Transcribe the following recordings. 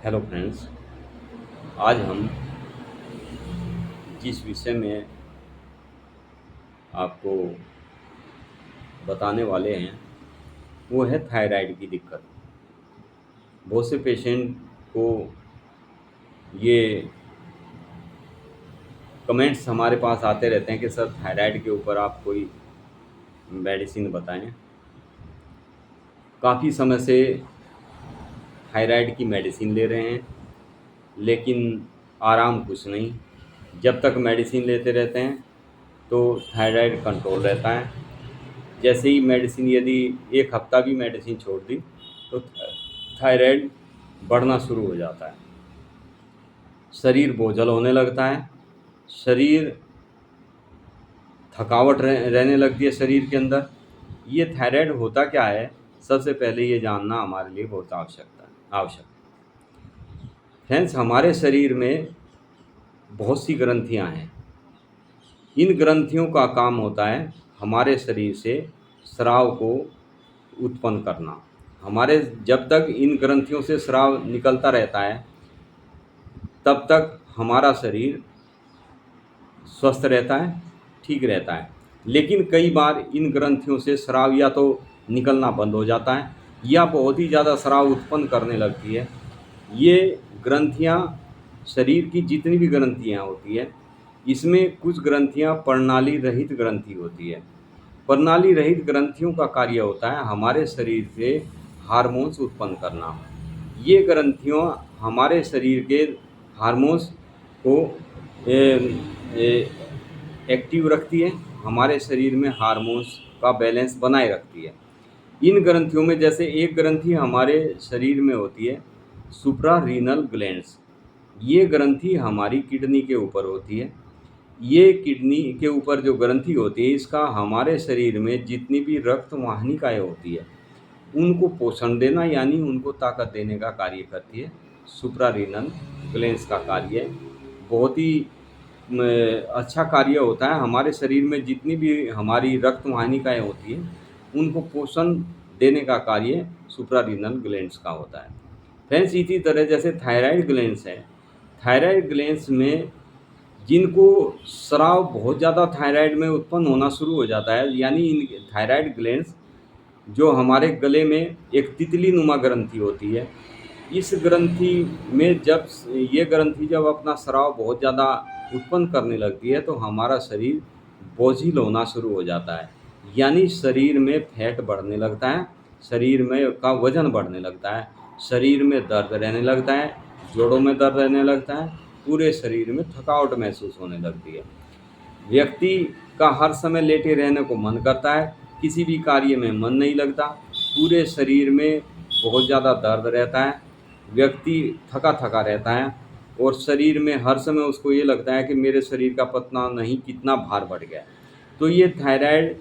Hello friends. आज हम जिस विषय में आपको बताने वाले हैं वो है थायराइड की दिक्कत। बहुत से पेशेंट को ये कमेंट्स हमारे पास आते रहते हैं कि सर थायराइड के ऊपर आप कोई मेडिसिन बताएं। काफ़ी समय से थायराइड की मेडिसिन ले रहे हैं लेकिन आराम कुछ नहीं। जब तक मेडिसिन लेते रहते हैं तो थायराइड कंट्रोल रहता है। जैसे ही मेडिसिन यदि एक हफ्ता भी मेडिसिन छोड़ दी तो थायराइड बढ़ना शुरू हो जाता है। शरीर बोझल होने लगता है, शरीर थकावट रहने लगती है शरीर के अंदर। ये थायराइड होता क्या है, सबसे पहले ये जानना हमारे लिए बहुत आवश्यक है। फ्रेंड्स, हमारे शरीर में बहुत सी ग्रंथियां हैं। इन ग्रंथियों का काम होता है हमारे शरीर से स्राव को उत्पन्न करना। हमारे जब तक इन ग्रंथियों से स्राव निकलता रहता है तब तक हमारा शरीर स्वस्थ रहता है, ठीक रहता है। लेकिन कई बार इन ग्रंथियों से स्राव या तो निकलना बंद हो जाता है या बहुत ही ज़्यादा स्राव उत्पन्न करने लगती है। ये ग्रंथियाँ, शरीर की जितनी भी ग्रंथियाँ होती है, इसमें कुछ ग्रंथियाँ प्रणाली रहित ग्रंथि होती है। प्रणाली रहित ग्रंथियों का कार्य होता है हमारे शरीर से हार्मोन्स उत्पन्न करना। ये ग्रंथियाँ हमारे शरीर के हार्मोन्स को एक्टिव रखती है, हमारे शरीर में हार्मोन्स का बैलेंस बनाए रखती है। इन ग्रंथियों में जैसे एक ग्रंथि हमारे शरीर में होती है सुप्रारीनल ग्लैंड्स। ये ग्रंथि हमारी किडनी के ऊपर होती है। ये किडनी के ऊपर जो ग्रंथि होती है, इसका हमारे शरीर में जितनी भी रक्त वाहिनिकाएँ होती है उनको पोषण देना यानी उनको ताकत देने का कार्य करती है। सुप्रारीनल ग्लैंड्स का कार्य बहुत ही अच्छा कार्य होता है। हमारे शरीर में जितनी भी हमारी रक्त वाहिनिकाएँ होती हैं उनको पोषण देने का कार्य सुप्रारीनल ग्लैंड्स का होता है। फ्रेंड्स, इसी तरह जैसे थायराइड ग्लैंड्स है, थायराइड ग्लैंड्स में जिनको स्राव बहुत ज़्यादा थायराइड में उत्पन्न होना शुरू हो जाता है, यानी इन थायराइड ग्लैंड्स जो हमारे गले में एक तितली नुमा ग्रंथि होती है, इस ग्रंथि में जब ये ग्रंथि जब अपना स्राव बहुत ज़्यादा उत्पन्न करने लगती है तो हमारा शरीर बोझिल होना शुरू हो जाता है। यानी शरीर में फैट बढ़ने लगता है, शरीर में का वजन बढ़ने लगता है, शरीर में दर्द रहने लगता है, जोड़ों में दर्द रहने लगता है, पूरे शरीर में थकावट महसूस होने लगती है। व्यक्ति का हर समय लेटे रहने को मन करता है, किसी भी कार्य में मन नहीं लगता, पूरे शरीर में बहुत ज़्यादा दर्द रहता है, व्यक्ति थका थका रहता है और शरीर में हर समय उसको ये लगता है कि मेरे शरीर का पतना नहीं कितना भार बढ़ गया। तो ये थायराइड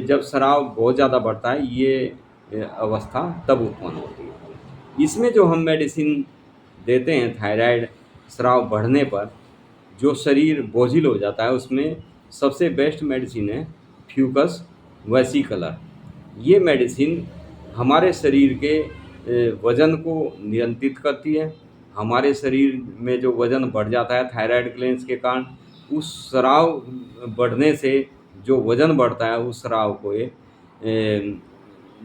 जब स्राव बहुत ज़्यादा बढ़ता है, ये अवस्था तब उत्पन्न होती है। इसमें जो हम मेडिसिन देते हैं थायराइड स्राव बढ़ने पर, जो शरीर बोझिल हो जाता है, उसमें सबसे बेस्ट मेडिसिन है फ्यूकस वेसिकलर। ये मेडिसिन हमारे शरीर के वज़न को नियंत्रित करती है। हमारे शरीर में जो वज़न बढ़ जाता है थायराइड ग्लैंड्स के कारण, उस स्राव बढ़ने से जो वज़न बढ़ता है उस स्राव को ये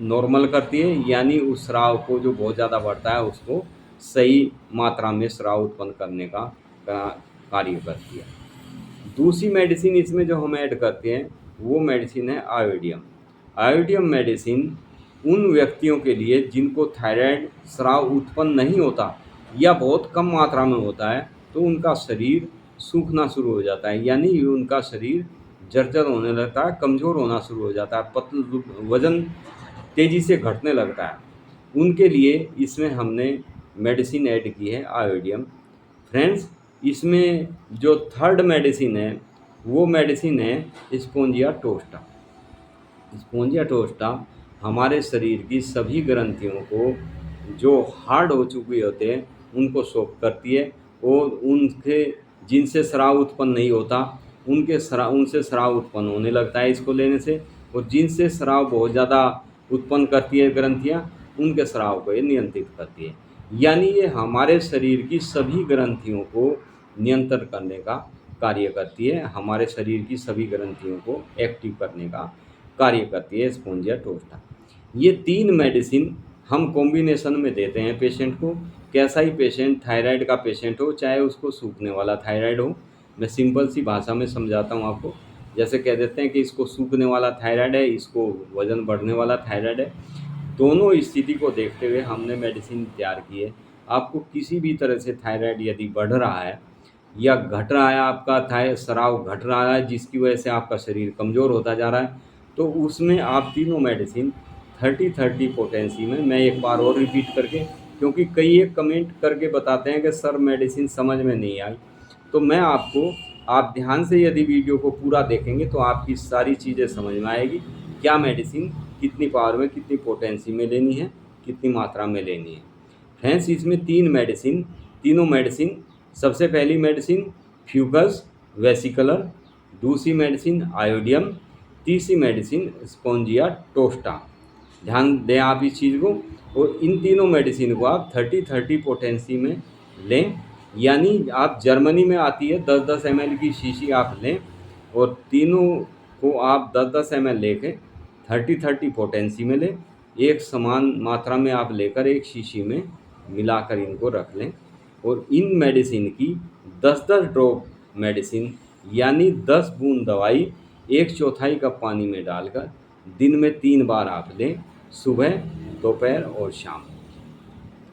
नॉर्मल करती है, यानी उस स्राव को जो बहुत ज़्यादा बढ़ता है उसको सही मात्रा में स्राव उत्पन्न करने का कार्य करती है। दूसरी मेडिसिन इसमें जो हम ऐड करते हैं वो मेडिसिन है आयोडियम। आयोडियम मेडिसिन उन व्यक्तियों के लिए जिनको थायराइड स्राव उत्पन्न नहीं होता या बहुत कम मात्रा में होता है, तो उनका शरीर सूखना शुरू हो जाता है, यानी उनका शरीर जर्जर होने लगता है, कमज़ोर होना शुरू हो जाता है, वज़न तेज़ी से घटने लगता है। उनके लिए इसमें हमने मेडिसिन ऐड की है आयोडियम। फ्रेंड्स, इसमें जो थर्ड मेडिसिन है वो मेडिसिन है स्पोंजिया टोस्टा। स्पोंजिया टोस्टा हमारे शरीर की सभी ग्रंथियों को जो हार्ड हो चुके होते हैं उनको सॉफ्ट करती है और उनके जिनसे स्राव उत्पन्न नहीं होता उनसे स्राव उत्पन्न होने लगता है इसको लेने से, और जिनसे स्राव बहुत ज़्यादा उत्पन्न करती है ग्रंथियाँ, उनके स्राव को ये नियंत्रित करती है। यानी ये हमारे शरीर की सभी ग्रंथियों को नियंत्रण करने का कार्य करती है, हमारे शरीर की सभी ग्रंथियों को एक्टिव करने का कार्य करती है स्पोंजिया टोस्टा। ये 3 मेडिसिन हम कॉम्बिनेशन में देते हैं पेशेंट को। कैसा ही पेशेंट, थायराइड का पेशेंट हो, चाहे उसको सूखने वाला थायराइड हो, मैं सिंपल सी भाषा में समझाता हूँ आपको। जैसे कह देते हैं कि इसको सूखने वाला थायराइड है, इसको वज़न बढ़ने वाला थायराइड है। दोनों स्थिति को देखते हुए हमने मेडिसिन तैयार की है। आपको किसी भी तरह से थायराइड यदि बढ़ रहा है या घट रहा है, आपका स्राव घट रहा है जिसकी वजह से आपका शरीर कमज़ोर होता जा रहा है, तो उसमें आप तीनों मेडिसिन 30-30 पोटेंसी में, मैं एक बार और रिपीट करके, क्योंकि कई एक कमेंट करके बताते हैं कि सर मेडिसिन समझ में नहीं आई, तो मैं आपको, आप ध्यान से यदि वीडियो को पूरा देखेंगे तो आपकी सारी चीज़ें समझ में आएगी। क्या मेडिसिन कितनी पावर में, कितनी पोटेंसी में लेनी है, कितनी मात्रा में लेनी है। फ्रेंड्स, इसमें 3 मेडिसिन, तीनों मेडिसिन, सबसे पहली मेडिसिन फ्यूगस वेसिकुलर, दूसरी मेडिसिन आयोडियम, तीसरी मेडिसिन स्पोंजिया टोस्टा। ध्यान दें आप इस चीज़ को। और इन तीनों मेडिसिन को आप 30-30 पोटेंसी में लें, यानी आप जर्मनी में आती है 10-10 ml की शीशी आप लें और तीनों को आप 10-10 ml लेके 30-30 पोटेंसी में लें। एक समान मात्रा में आप लेकर एक शीशी में मिलाकर इनको रख लें और इन मेडिसिन की 10-10 ड्रॉप मेडिसिन, यानी 10 बूंद दवाई 1/4 कप पानी में डालकर दिन में 3 बार आप लें, सुबह, दोपहर और शाम।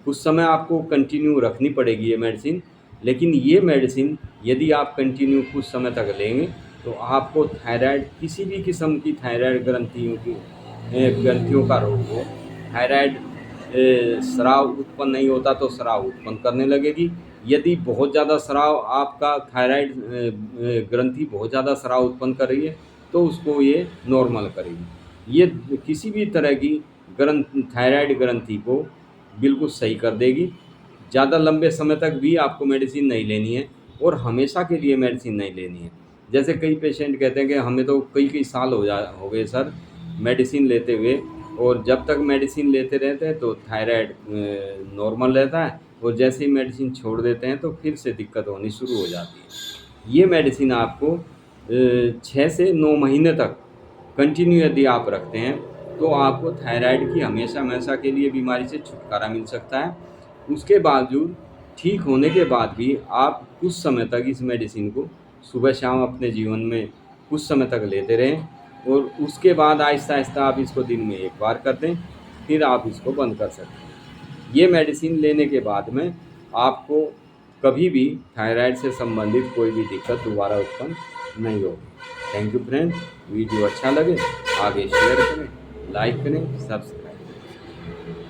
कुछ समय आपको कंटिन्यू रखनी पड़ेगी ये मेडिसिन, लेकिन ये मेडिसिन यदि आप कंटिन्यू कुछ समय तक लेंगे तो आपको थायराइड, किसी भी किस्म की थायराइड ग्रंथियों का रोग हो, थायराइड स्राव उत्पन्न नहीं होता तो स्राव उत्पन्न करने लगेगी। यदि बहुत ज़्यादा स्राव, आपका थायराइड ग्रंथि बहुत ज़्यादा स्राव उत्पन्न कर रही है तो उसको ये नॉर्मल करेगी। ये किसी भी तरह की थायराइड ग्रंथि को बिल्कुल सही कर देगी। ज़्यादा लंबे समय तक भी आपको मेडिसिन नहीं लेनी है और हमेशा के लिए मेडिसिन नहीं लेनी है। जैसे कई पेशेंट कहते हैं कि हमें तो कई साल हो गए सर मेडिसिन लेते हुए, और जब तक मेडिसिन लेते रहते हैं तो थायराइड नॉर्मल रहता है और जैसे ही मेडिसिन छोड़ देते हैं तो फिर से दिक्कत होनी शुरू हो जाती है। ये मेडिसिन आपको 6 से 9 महीने तक कंटिन्यू यदि आप रखते हैं तो आपको थायराइड की हमेशा हमेशा के लिए बीमारी से छुटकारा मिल सकता है। उसके बावजूद, ठीक होने के बाद भी आप कुछ समय तक इस मेडिसिन को सुबह शाम अपने जीवन में कुछ समय तक लेते रहें और उसके बाद आहिस्ता आहिस्ता आप इसको दिन में 1 बार कर दें, फिर आप इसको बंद कर सकते हैं। ये मेडिसिन लेने के बाद में आपको कभी भी थायराइड से संबंधित कोई भी दिक्कत दोबारा उत्पन्न नहीं होगी। Thank you friend. वीडियो अच्छा लगे आगे शेयर करें, लाइक करें, सब्सक्राइब करें।